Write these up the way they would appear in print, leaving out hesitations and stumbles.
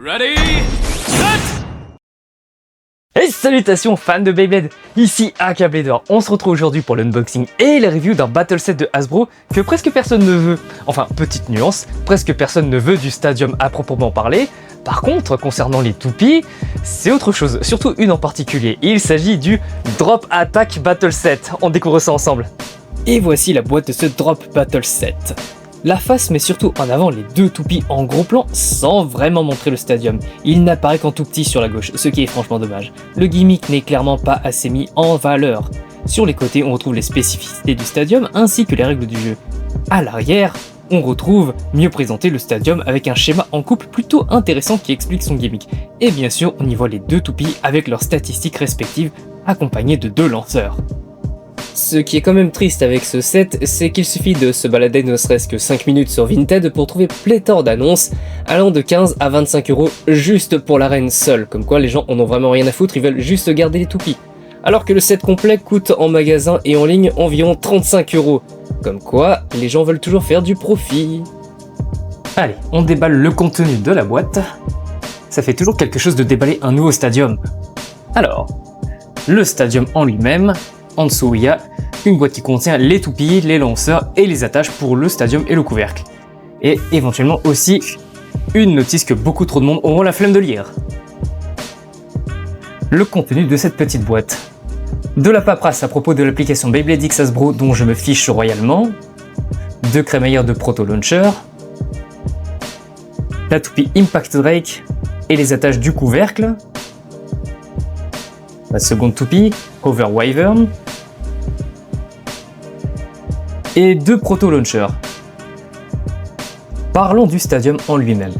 Ready, set! Et salutations fans de Beyblade, ici Akablader. On se retrouve aujourd'hui pour l'unboxing et la review d'un battle set de Hasbro que presque personne ne veut. Enfin, petite nuance, presque personne ne veut du Stadium à proprement parler. Par contre, concernant les toupies, c'est autre chose, surtout une en particulier. Il s'agit du Drop Attack Battle Set. On découvre ça ensemble. Et voici la boîte de ce Drop Battle Set. La face met surtout en avant les deux toupies en gros plan sans vraiment montrer le Stadium. Il n'apparaît qu'en tout petit sur la gauche, ce qui est franchement dommage. Le gimmick n'est clairement pas assez mis en valeur. Sur les côtés, on retrouve les spécificités du Stadium ainsi que les règles du jeu. À l'arrière, on retrouve mieux présenté le Stadium avec un schéma en coupe plutôt intéressant qui explique son gimmick. Et bien sûr, on y voit les deux toupies avec leurs statistiques respectives accompagnées de deux lanceurs. Ce qui est quand même triste avec ce set, c'est qu'il suffit de se balader ne serait-ce que 5 minutes sur Vinted pour trouver pléthore d'annonces allant de 15 à 25 € juste pour l'arène seule, comme quoi les gens en ont vraiment rien à foutre, ils veulent juste garder les toupies. Alors que le set complet coûte en magasin et en ligne environ 35 €, comme quoi les gens veulent toujours faire du profit. Allez, on déballe le contenu de la boîte. Ça fait toujours quelque chose de déballer un nouveau Stadium. Alors, le Stadium en lui-même. En dessous, il y a une boîte qui contient les toupies, les lanceurs et les attaches pour le Stadium et le couvercle. Et éventuellement aussi une notice que beaucoup trop de monde auront la flemme de lire. Le contenu de cette petite boîte. De la paperasse à propos de l'application Beyblade X Hasbro dont je me fiche royalement. 2 crémaillères de Proto Launcher. La toupie Impact Drake et les attaches du couvercle. La seconde toupie, Hover Wyvern. Et 2 Proto Launchers. Parlons du Stadium en lui-même.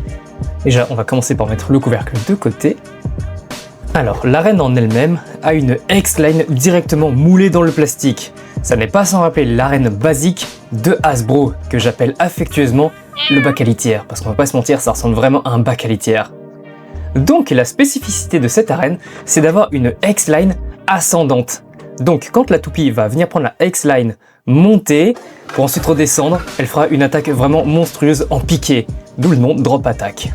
Déjà, on va commencer par mettre le couvercle de côté. Alors, l'arène en elle-même a une X-Line directement moulée dans le plastique. Ça n'est pas sans rappeler l'arène basique de Hasbro, que j'appelle affectueusement le bac à litière, parce qu'on va pas se mentir, ça ressemble vraiment à un bac à litière. Donc, la spécificité de cette arène, c'est d'avoir une X-Line ascendante. Donc, quand la toupie va venir prendre la X-Line monter, pour ensuite redescendre, elle fera une attaque vraiment monstrueuse en piqué, d'où le nom Drop Attack.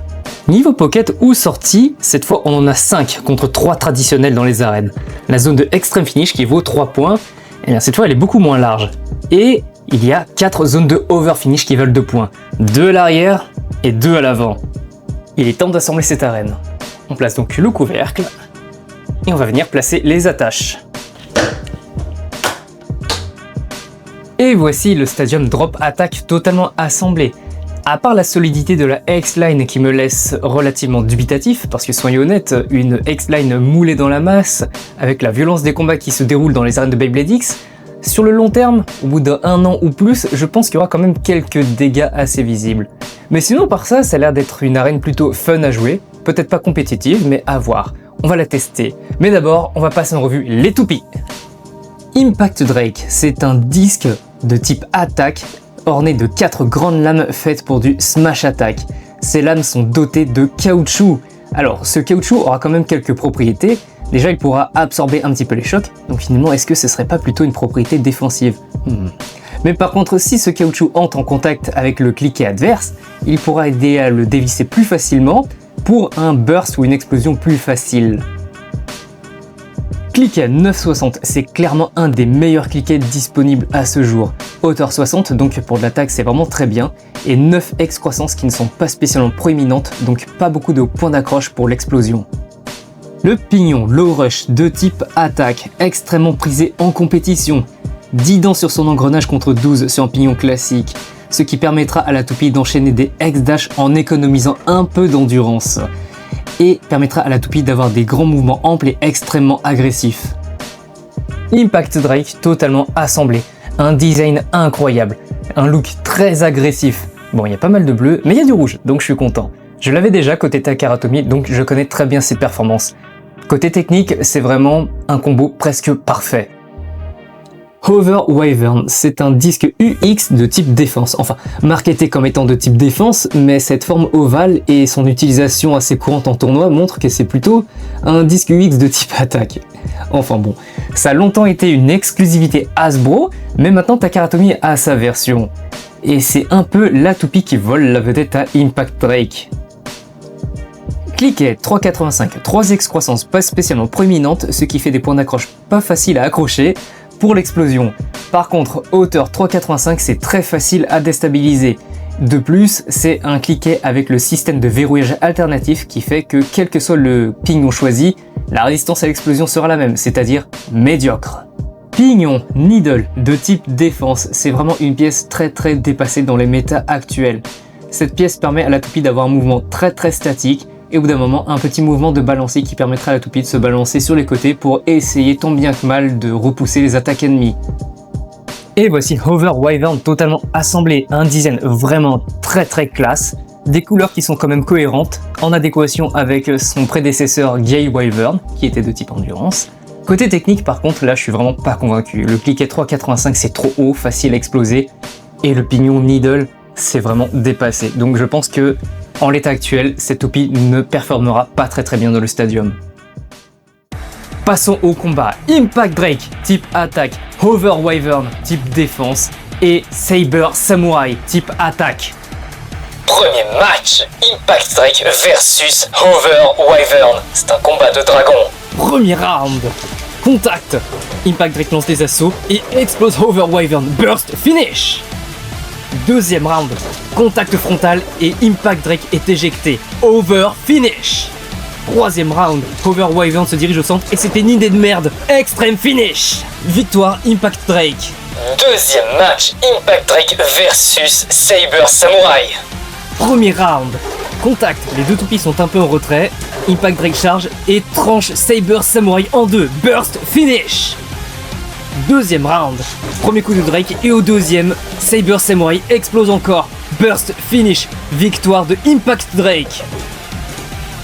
Niveau pocket ou sortie, cette fois on en a 5 contre 3 traditionnels dans les arènes. La zone de Extreme Finish qui vaut 3 points, et bien cette fois elle est beaucoup moins large. Et il y a 4 zones de Over Finish qui valent 2 points, 2 à l'arrière et 2 à l'avant. Il est temps d'assembler cette arène. On place donc le couvercle, et on va venir placer les attaches. Et voici le Stadium Drop Attack totalement assemblé. À part la solidité de la X-Line qui me laisse relativement dubitatif, parce que soyons honnêtes, une X-Line moulée dans la masse, avec la violence des combats qui se déroulent dans les arènes de Beyblade X, sur le long terme, au bout d'un an ou plus, je pense qu'il y aura quand même quelques dégâts assez visibles. Mais sinon par ça a l'air d'être une arène plutôt fun à jouer, peut-être pas compétitive, mais à voir. On va la tester. Mais d'abord, on va passer en revue les toupies. Impact Drake, c'est un disque de type attaque orné de 4 grandes lames faites pour du smash attack. Ces lames sont dotées de caoutchouc. Alors ce caoutchouc aura quand même quelques propriétés. Déjà il pourra absorber un petit peu les chocs, donc finalement est-ce que ce serait pas plutôt une propriété défensive? Mais par contre si ce caoutchouc entre en contact avec le cliquet adverse, il pourra aider à le dévisser plus facilement pour un burst ou une explosion plus facile. Cliquet à 9,60, c'est clairement un des meilleurs cliquets disponibles à ce jour. Hauteur 60, donc pour de l'attaque c'est vraiment très bien, et 9 excroissances qui ne sont pas spécialement proéminentes, donc pas beaucoup de points d'accroche pour l'explosion. Le pignon Low Rush de type attaque, extrêmement prisé en compétition. 10 dents sur son engrenage contre 12 sur un pignon classique, ce qui permettra à la toupie d'enchaîner des X-Dash en économisant un peu d'endurance. Et permettra à la toupie d'avoir des grands mouvements amples et extrêmement agressifs. Impact Drake totalement assemblé, un design incroyable, un look très agressif. Bon, il y a pas mal de bleu, mais il y a du rouge, donc je suis content. Je l'avais déjà côté Takara Tomy, donc je connais très bien ses performances. Côté technique, c'est vraiment un combo presque parfait. Hover Wyvern, c'est un disque UX de type défense, enfin marketé comme étant de type défense, mais cette forme ovale et son utilisation assez courante en tournoi montrent que c'est plutôt un disque UX de type attaque. Enfin bon, ça a longtemps été une exclusivité Hasbro, mais maintenant Takara Tomy a sa version. Et c'est un peu la toupie qui vole la vedette à Impact Drake. Cliquet 3,85, 3x croissance pas spécialement proéminente, ce qui fait des points d'accroche pas faciles à accrocher pour l'explosion. Par contre, hauteur 3,85, c'est très facile à déstabiliser. De plus, c'est un cliquet avec le système de verrouillage alternatif qui fait que quel que soit le pignon choisi, la résistance à l'explosion sera la même, c'est-à-dire médiocre. Pignon Needle de type défense, c'est vraiment une pièce très dépassée dans les méta actuels. Cette pièce permet à la toupie d'avoir un mouvement très statique et au bout d'un moment un petit mouvement de balancier qui permettra à la toupie de se balancer sur les côtés pour essayer tant bien que mal de repousser les attaques ennemies. Et voici Hover Wyvern totalement assemblé, un design vraiment très classe, des couleurs qui sont quand même cohérentes, en adéquation avec son prédécesseur Gale Wyvern, qui était de type endurance. Côté technique par contre, là je suis vraiment pas convaincu, le cliquet 3,85 c'est trop haut, facile à exploser, et le pignon Needle c'est vraiment dépassé, donc je pense que en l'état actuel, cette toupie ne performera pas très bien dans le stadium. Passons au combat. Impact Drake, type attaque, Hover Wyvern, type défense, et Saber Samurai, type attaque. Premier match, Impact Drake versus Hover Wyvern. C'est un combat de dragon. Premier round. Contact. Impact Drake lance des assauts et explose Hover Wyvern. Burst finish. Deuxième round. Contact frontal et Impact Drake est éjecté. Over finish. Troisième round, Hover Wyvern se dirige au centre et c'était une idée de merde. Extreme finish. Victoire Impact Drake. Deuxième match, Impact Drake versus Saber Samurai. Premier round. Contact, les deux toupies sont un peu en retrait. Impact Drake charge et tranche Saber Samurai en deux. Burst finish. Deuxième round. Premier coup de Drake et au deuxième, Saber Samurai explose encore. Burst finish. Victoire de Impact Drake.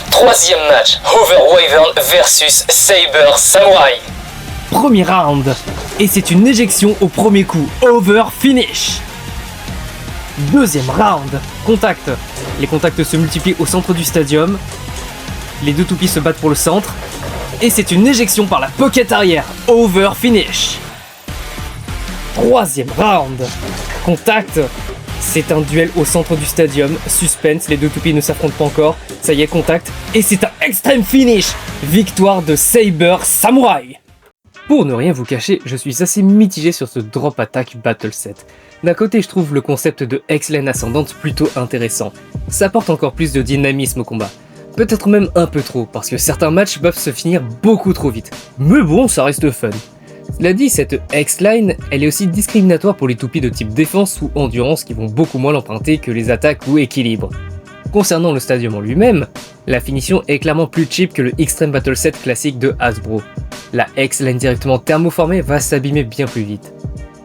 Troisième match, Hover Wyvern versus Saber Samurai. Premier round. Et c'est une éjection au premier coup. Over finish. Deuxième round. Contact. Les contacts se multiplient au centre du stadium. Les deux toupies se battent pour le centre. Et c'est une éjection par la pocket arrière. Over finish. Troisième round. Contact. C'est un duel au centre du stadium. Suspense, les deux toupies ne s'affrontent pas encore. Ça y est, contact. Et c'est un extreme finish. Victoire de Saber Samurai. Pour ne rien vous cacher, je suis assez mitigé sur ce drop attack battle set. D'un côté, je trouve le concept de X-Lane ascendante plutôt intéressant. Ça apporte encore plus de dynamisme au combat. Peut-être même un peu trop, parce que certains matchs peuvent se finir beaucoup trop vite. Mais bon, ça reste fun. Cela dit, cette X-Line, elle est aussi discriminatoire pour les toupies de type défense ou endurance qui vont beaucoup moins l'emprunter que les attaques ou équilibre. Concernant le stadium en lui-même, la finition est clairement plus cheap que le Extreme Battle Set classique de Hasbro. La X-Line directement thermoformée va s'abîmer bien plus vite.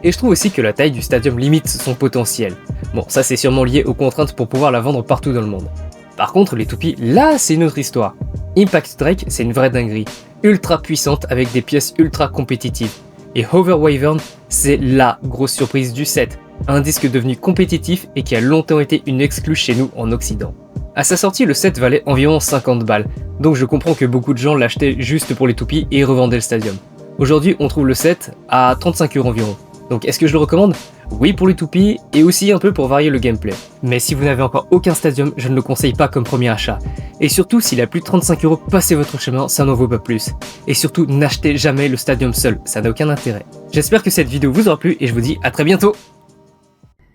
Et je trouve aussi que la taille du stadium limite son potentiel. Bon, ça c'est sûrement lié aux contraintes pour pouvoir la vendre partout dans le monde. Par contre, les toupies, là c'est une autre histoire. Impact Drake, c'est une vraie dinguerie, ultra puissante avec des pièces ultra compétitives. Et Hover Wyvern, c'est LA grosse surprise du set, un disque devenu compétitif et qui a longtemps été une exclue chez nous en Occident. À sa sortie, le set valait environ 50 balles, donc je comprends que beaucoup de gens l'achetaient juste pour les toupies et revendaient le stadium. Aujourd'hui, on trouve le set à 35 € environ. Donc est-ce que je le recommande? Oui pour les toupies et aussi un peu pour varier le gameplay. Mais si vous n'avez encore aucun stadium, je ne le conseille pas comme premier achat. Et surtout, s'il a plus de 35 €, passez votre chemin, ça n'en vaut pas plus. Et surtout, n'achetez jamais le stadium seul, ça n'a aucun intérêt. J'espère que cette vidéo vous aura plu et je vous dis à très bientôt.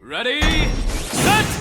Ready, set!